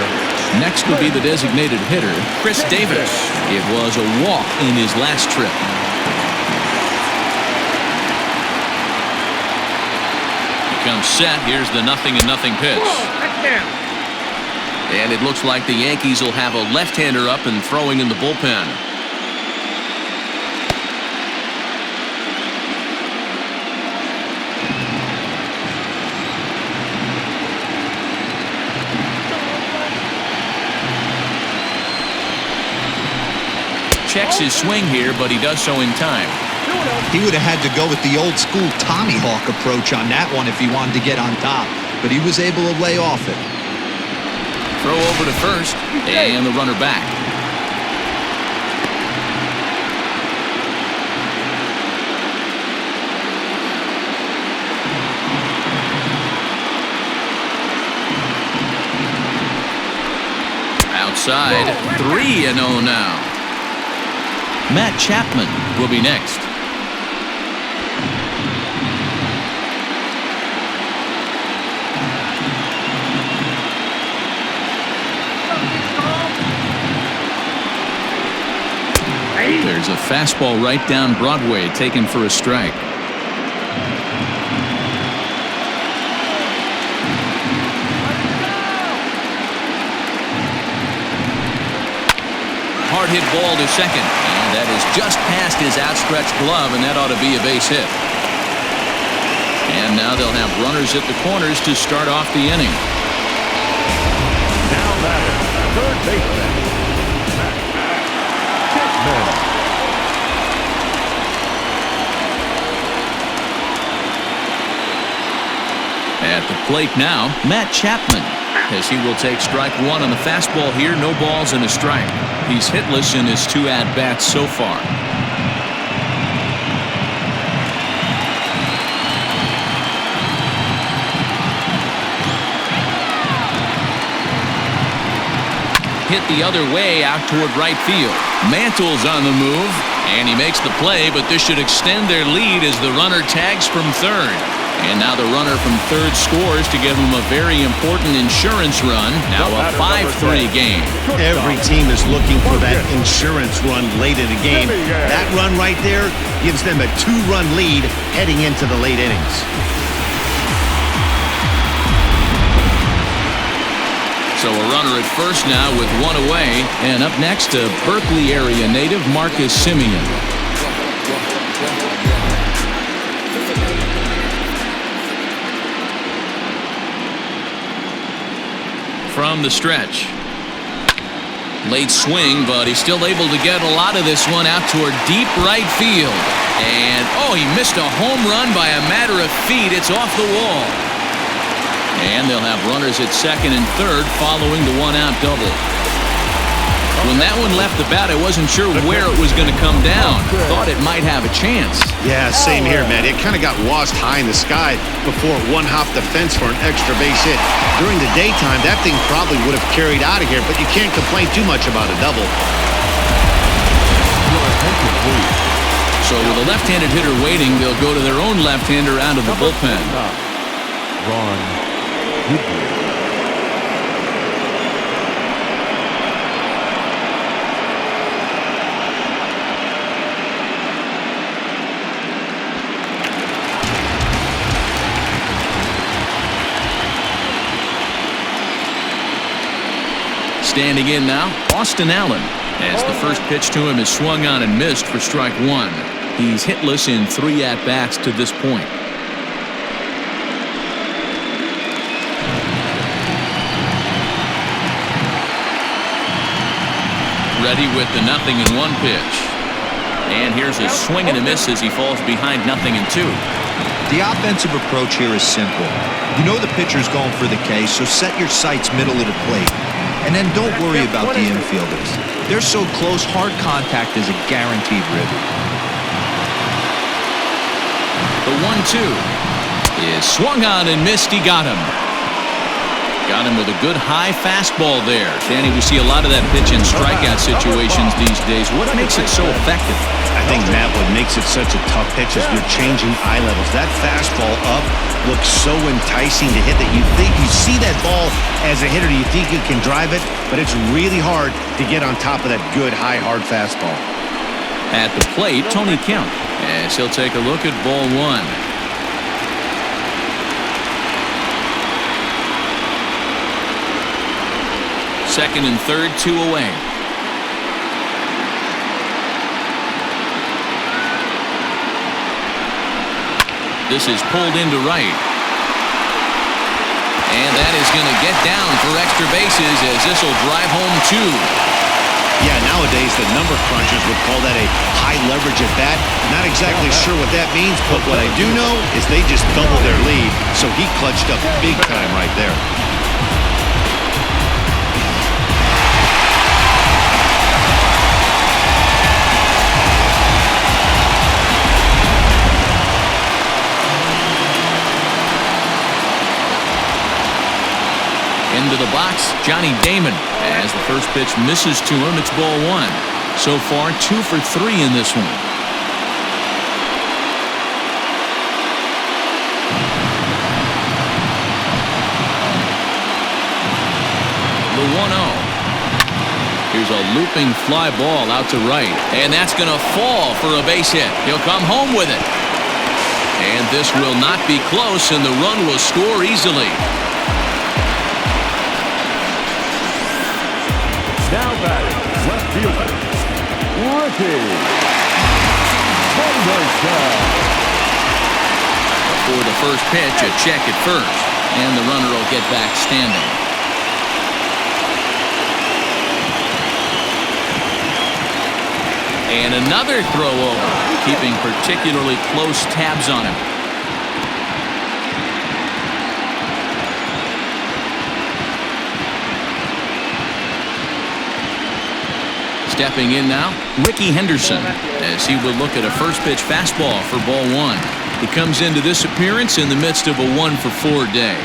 [SPEAKER 1] Next will be the designated hitter, Chris Davis. It was a walk in his last trip. He comes set. Here's the 0-0 pitch. And it looks like the Yankees will have a left-hander up and throwing in the bullpen. Checks his swing here, but he does so in time.
[SPEAKER 4] He would have had to go with the old school Tommy Hawk approach on that one if he wanted to get on top, but he was able to lay off it.
[SPEAKER 1] Throw over to first, and the runner back. Outside, 3-0 now. Matt Chapman will be next. There's a fastball right down Broadway taken for a strike. hit ball to second. And that is just past his outstretched glove, and that ought to be a base hit. And now they'll have runners at the corners to start off the inning.
[SPEAKER 3] Now batting, third baseman, Chapman.
[SPEAKER 1] At the plate now, Matt Chapman, as he will take strike one on the fastball here. No balls and a strike. He's hitless in his 2 at-bats so far. Hit the other way out toward right field. Mantle's on the move, and he makes the play, but this should extend their lead as the runner tags from third. And now the runner from third scores to give them a very important insurance run. Now a 5-3 game.
[SPEAKER 2] Every team is looking for that insurance run late in the game. That run right there gives them a 2-run lead heading into the late innings.
[SPEAKER 1] So a runner at first now with 1 away. And up next, a Berkeley area native, Marcus Semien. From the stretch. Late swing, but he's still able to get a lot of this one out toward deep right field. And, oh, he missed a home run by a matter of feet. It's off the wall. And they'll have runners at second and third following the 1-out double. When that one left the bat, I wasn't sure where it was going to come down. Thought it might have a chance.
[SPEAKER 2] Yeah, same here, man. It kind of got lost high in the sky before it one-hopped the fence for an extra base hit. During the daytime, that thing probably would have carried out of here, but you can't complain too much about a double.
[SPEAKER 1] So with a left-handed hitter waiting, they'll go to their own left-hander out of the bullpen.
[SPEAKER 3] Ron Woodley.
[SPEAKER 1] Standing in now, Austin Allen, as the first pitch to him is swung on and missed for strike one. He's hitless in 3 at-bats to this point. Ready with the 0-1 pitch. And here's a swing and a miss as he falls behind 0-2.
[SPEAKER 4] The offensive approach here is simple. You know the pitcher's going for the K, so set your sights middle of the plate. And then don't worry about the infielders. They're so close, hard contact is a guaranteed ribby.
[SPEAKER 1] The 1-2 is swung on and missed. He got him. Got him with a good high fastball there. Danny, we see a lot of that pitch in strikeout situations these days. What makes it so effective?
[SPEAKER 2] I think, Matt, what makes it such a tough pitch is you're changing eye levels. That fastball up looks so enticing to hit that you think you see that ball as a hitter, you think you can drive it, but it's really hard to get on top of that good, high, hard fastball.
[SPEAKER 1] At the plate, Tony Kemp, as he'll take a look at ball one. Second and third, 2 away. This is pulled into right. And that is going to get down for extra bases as this will drive home 2.
[SPEAKER 2] Yeah, nowadays the number crunchers would call that a high leverage at bat. Not exactly sure what that means, but what I do know is they just doubled their lead, so he clutched up big time right there.
[SPEAKER 1] Into the box, Johnny Damon, as the first pitch misses to him. It's ball 1. So far, 2 for 3 in this one. The 1-0. Here's a looping fly ball out to right, and that's going to fall for a base hit. He'll come home with it. And this will not be close, and the run will score easily.
[SPEAKER 3] Now batting, left fielder, Ricky Henderson.
[SPEAKER 1] For the first pitch, a check at first, and the runner will get back standing. And another throw over, keeping particularly close tabs on him. Stepping in now, Ricky Henderson, as he will look at a first pitch fastball for ball one. He comes into this appearance in the midst of a 1-for-4 day.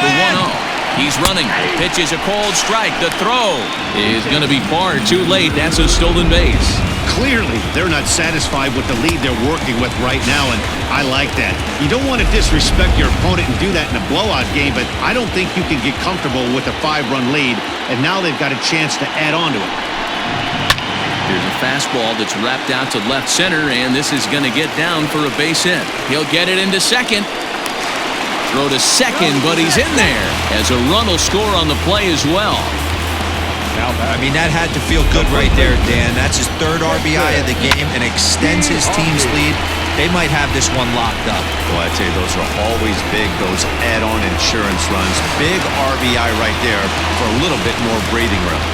[SPEAKER 1] The 1-0. He's running. Pitch is a cold strike. The throw is going to be far too late. That's a stolen base.
[SPEAKER 2] Clearly, they're not satisfied with the lead they're working with right now, and I like that. You don't want to disrespect your opponent and do that in a blowout game, but I don't think you can get comfortable with a 5-run lead, and now they've got a chance to add on to it.
[SPEAKER 1] Here's a fastball that's wrapped out to left center, and this is going to get down for a base hit. He'll get it into second. Throw to second, but he's in there, as a run will score on the play as well.
[SPEAKER 4] I mean, that had to feel good right there, Dan. That's his third RBI of the game and extends his team's lead. They might have this one locked up.
[SPEAKER 2] Well, I tell you, those are always big, those add-on insurance runs. Big RBI right there for a little bit more breathing room.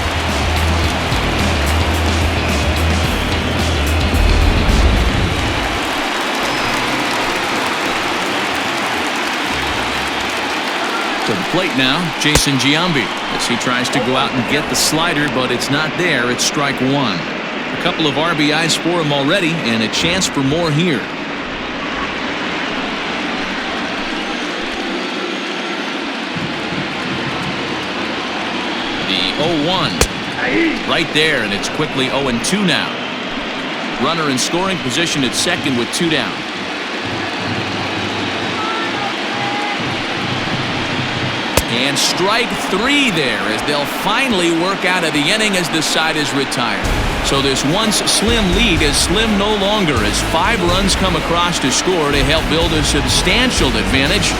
[SPEAKER 1] To the plate now, Jason Giambi, as he tries to go out and get the slider, but it's not there. It's strike one. A couple of RBIs for him already, and a chance for more here. The 0-1. Right there, and it's quickly 0-2 now. Runner in scoring position at second with 2 down. And strike 3 there, as they'll finally work out of the inning as the side is retired. So this once slim lead is slim no longer, as 5 runs come across to score to help build a substantial advantage.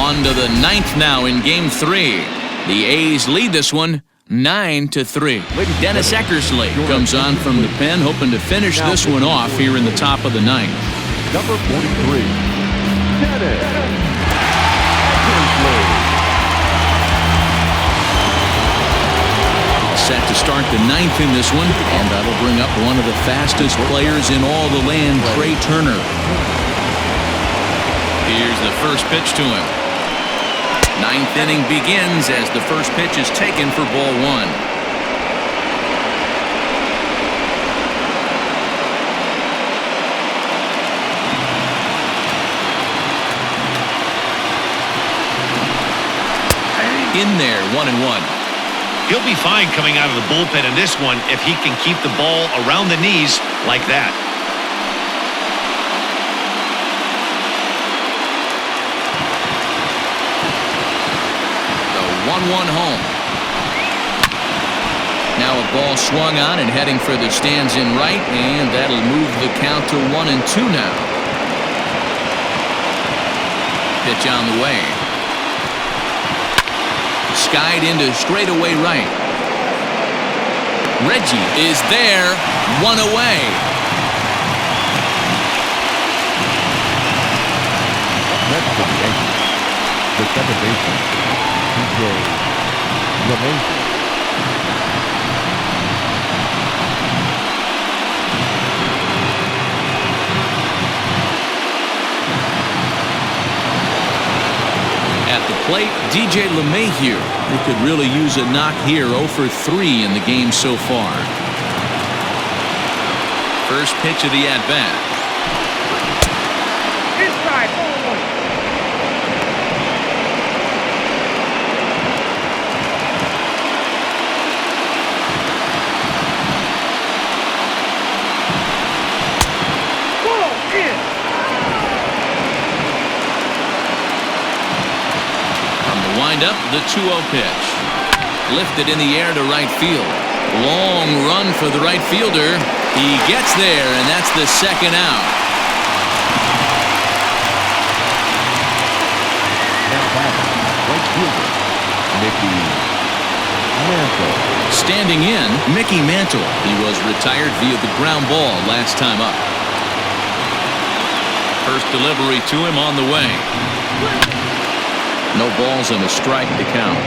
[SPEAKER 1] On to the 9th now in Game 3. The A's lead this one 9-3. Dennis Eckersley comes on from the pen, hoping to finish this one off here in the top of the 9th.
[SPEAKER 3] Number 43, Dennis Eckersley.
[SPEAKER 1] Set to start the 9th in this one, and that'll bring up one of the fastest players in all the land, Trey Turner. Here's the first pitch to him. 9th inning begins as the first pitch is taken for ball one. In there, 1-1.
[SPEAKER 2] He'll be fine coming out of the bullpen in this one if he can keep the ball around the knees like that.
[SPEAKER 1] The 1-1 home. Now a ball swung on and heading for the stands in right, and that'll move the count to 1-2 now. Pitch on the way. Skied into straightaway right. Reggie is there, 1 away.
[SPEAKER 3] Next to the Yankees, the second baseman, DJ LeMay.
[SPEAKER 1] At the plate, DJ LeMahieu, who could really use a knock here, 0 for 3 in the game so far. First pitch of the at-bat.
[SPEAKER 5] Inside, 0-1. Ball in.
[SPEAKER 1] Wind up the 2-0 pitch. Lifted in the air to right field. Long run for the right fielder. He gets there, and that's the second out.
[SPEAKER 3] Now back,
[SPEAKER 1] Standing in, Mickey Mantle. He was retired via the ground ball last time up. First delivery to him on the way. No balls and a strike to count.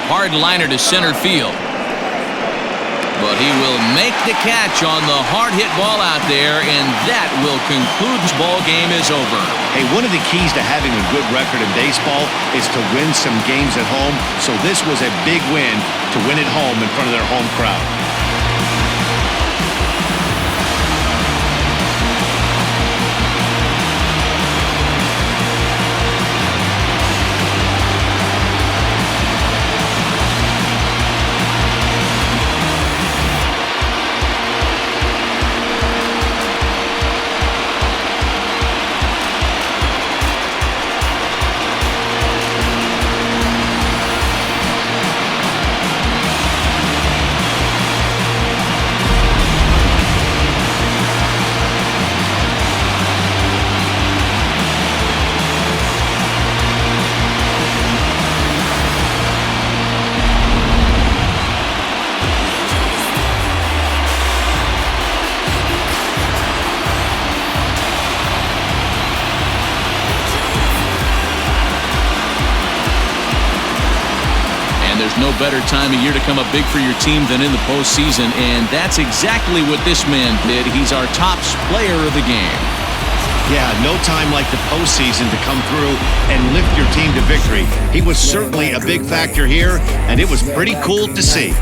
[SPEAKER 1] Hard liner to center field. But he will make the catch on the hard hit ball out there, and that will conclude this ball game is over.
[SPEAKER 2] Hey, one of the keys to having a good record in baseball is to win some games at home. So this was a big win to win at home in front of their home crowd.
[SPEAKER 1] There's no better time of year to come up big for your team than in the postseason, and that's exactly what this man did. He's our top player of the game.
[SPEAKER 2] Yeah, no time like the postseason to come through and lift your team to victory. He was certainly a big factor here, and it was pretty cool to see.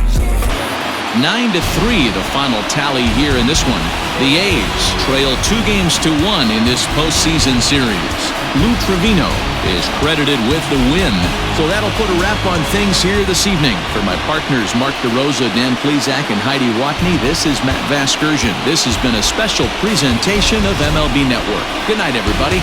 [SPEAKER 1] 9-3, the final tally here in this one. The A's trail 2-1 in this postseason series. Lou Trevino is credited with the win. So that'll put a wrap on things here this evening. For my partners Mark DeRosa, Dan Plesac, and Heidi Watney, this is Matt Vasgersian. This has been a special presentation of MLB Network. Good night, everybody.